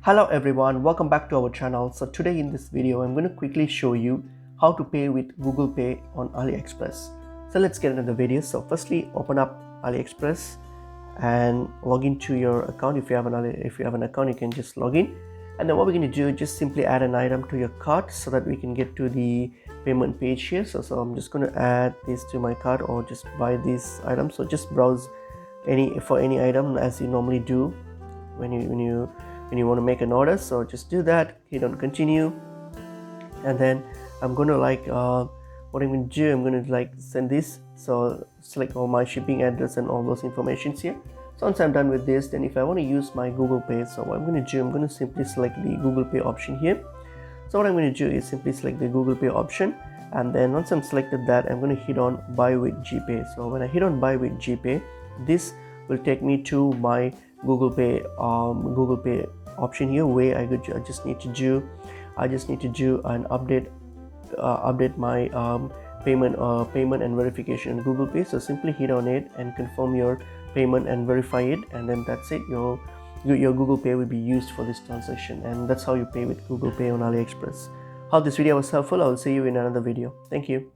Hello everyone, welcome back to our channel. So today in this video I'm going to quickly show you how to pay with Google Pay on AliExpress. So let's get into the video. So firstly, open up AliExpress and log into your account. If you have an account, you can just log in, and then what we're going to do is just simply add an item to your cart so that we can get to the payment page here. So I'm just going to add this to my cart or just buy this item. So just browse any item as you normally do when you want to make an order. So just do that, hit on continue, and then I'm going to what I'm going to do, I'm going to send this. So select all my shipping address and all those informations here. So once I'm done with this, then if I want to use my Google Pay, so what I'm going to do, I'm going to simply select the Google Pay option here. So what I'm going to do is simply select the Google Pay option, and then once I'm selected that, I'm going to hit on buy with GPay. So when I hit on buy with GPay, this will take me to my Google Pay option here, where I just need to do an update my payment and verification in Google Pay. So simply hit on it and confirm your payment and verify it, and then that's it. Your Google Pay will be used for this transaction, and that's how you pay with Google Pay on AliExpress. Hope this video was helpful. I will see you in another video. Thank you.